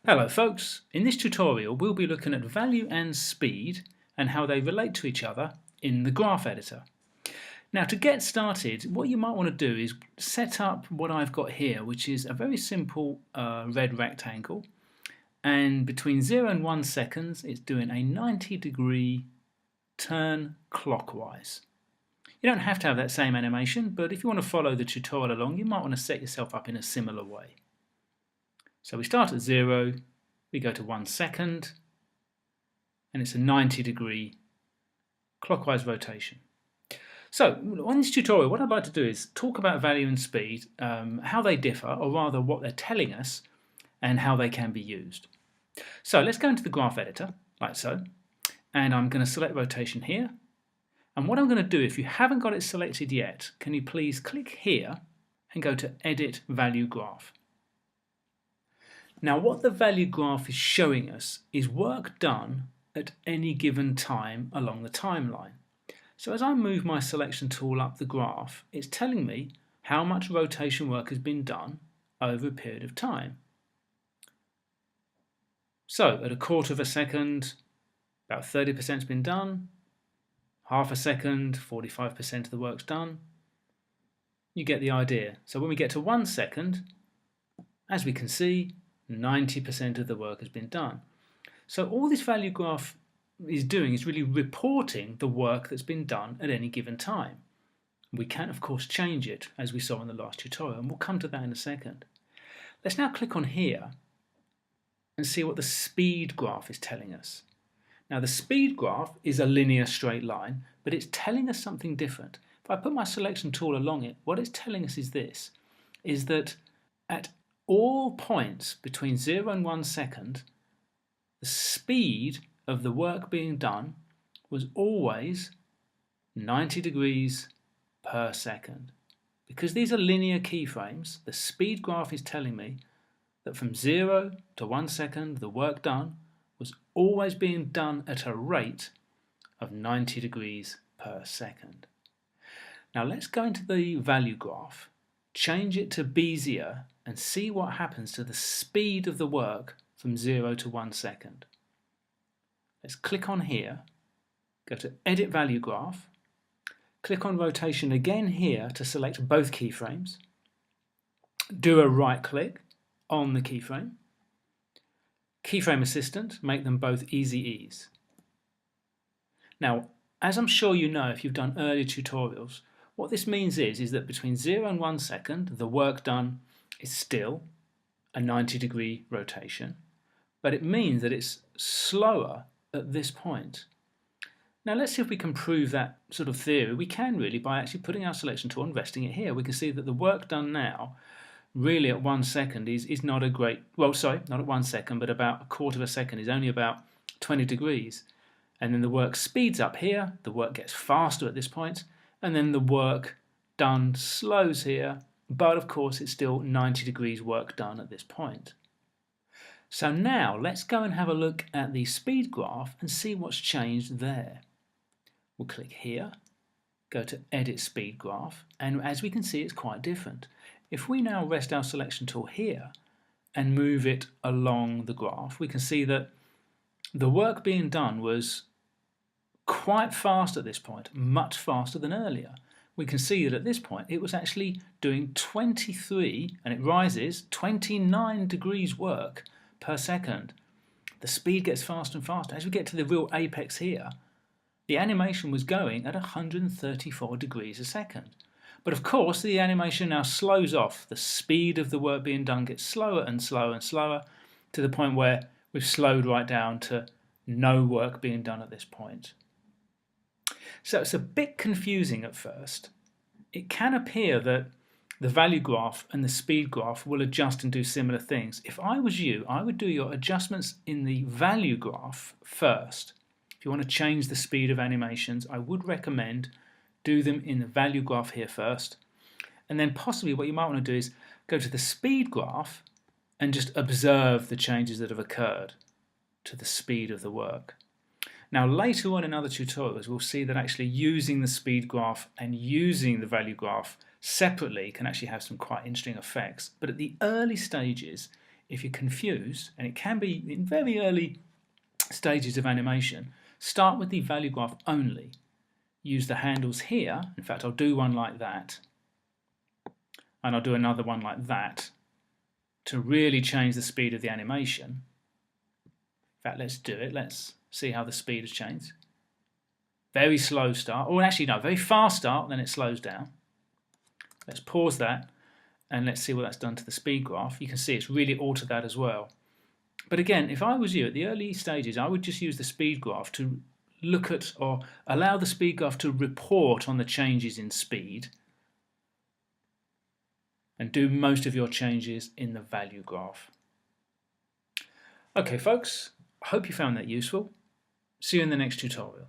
Hello folks, in this tutorial we'll be looking at value and speed and how they relate to each other in the graph editor. Now to get started, what you might want to do is set up what I've got here, which is a very simple red rectangle, and between 0 and 1 seconds it's doing a 90-degree turn clockwise. You don't have to have that same animation, but if you want to follow the tutorial along you might want to set yourself up in a similar way. So we start at 0, we go to 1 second, and it's a 90-degree clockwise rotation. So on this tutorial, what I'd like to do is talk about value and speed, how they differ, or rather what they're telling us, and how they can be used. So let's go into the graph editor, like so, and I'm going to select rotation here. And what I'm going to do, if you haven't got it selected yet, can you please click here and go to Edit Value Graph. Now what the value graph is showing us is work done at any given time along the timeline. So as I move my selection tool up the graph, it's telling me how much rotation work has been done over a period of time. So at a quarter of a second, about 30% has been done. Half a second, 45% of the work's done. You get the idea. So when we get to 1 second, as we can see, 90% of the work has been done. So all this value graph is doing is really reporting the work that's been done at any given time. We can of course change it, as we saw in the last tutorial, and we'll come to that in a second. Let's now click on here and see what the speed graph is telling us. Now the speed graph is a linear straight line, but it's telling us something different. If I put my selection tool along it, what it's telling us is this, is that at all points between 0 and 1 second, the speed of the work being done was always 90 degrees per second. Because these are linear keyframes, the speed graph is telling me that from 0 to 1 second, the work done was always being done at a rate of 90 degrees per second. Now let's go into the value graph, change it to Bezier, and see what happens to the speed of the work from 0 to 1 second. Let's click on here, go to Edit Value Graph, click on Rotation again here to select both keyframes, do a right click on the keyframe, Keyframe Assistant, make them both Easy Ease. Now, as I'm sure you know if you've done earlier tutorials, what this means is that between 0 and 1 second, the work done is still a 90-degree rotation, but it means that it's slower at this point. Now let's see if we can prove that sort of theory. We can really by actually putting our selection tool and resting it here. We can see that the work done now really at 1 second is not a great, well sorry, not at 1 second, but about a quarter of a second is only about 20 degrees. And then the work speeds up here, the work gets faster at this point, and then the work done slows here, but of course it's still 90 degrees work done at this point. So now let's go and have a look at the speed graph and see what's changed there. We'll click here, go to Edit Speed Graph, and as we can see it's quite different. If we now rest our selection tool here and move it along the graph, we can see that the work being done was quite fast at this point, much faster than earlier. We can see that at this point it was actually doing 23, and it rises, 29 degrees work per second. The speed gets faster and faster. As we get to the real apex here, the animation was going at 134 degrees a second. But of course the animation now slows off. The speed of the work being done gets slower and slower and slower to the point where we've slowed right down to no work being done at this point. So it's a bit confusing at first. It can appear that the value graph and the speed graph will adjust and do similar things. If I was you, I would do your adjustments in the value graph first. If you want to change the speed of animations, I would recommend do them in the value graph here first. And then possibly what you might want to do is go to the speed graph and just observe the changes that have occurred to the speed of the work. Now later on in other tutorials we'll see that actually using the speed graph and using the value graph separately can actually have some quite interesting effects, but at the early stages if you're confused, and it can be in very early stages of animation, start with the value graph only. Use the handles here. In fact, I'll do one like that, and I'll do another one like that to really change the speed of the animation. In fact, let's do it. Let's see how the speed has changed. Very slow start, or actually no, very fast start, then it slows down. Let's pause that and let's see what that's done to the speed graph. You can see it's really altered that as well. But again, if I was you at the early stages, I would just use the speed graph to look at, or allow the speed graph to report on the changes in speed, and do most of your changes in the value graph. Okay folks, I hope you found that useful. See you in the next tutorial.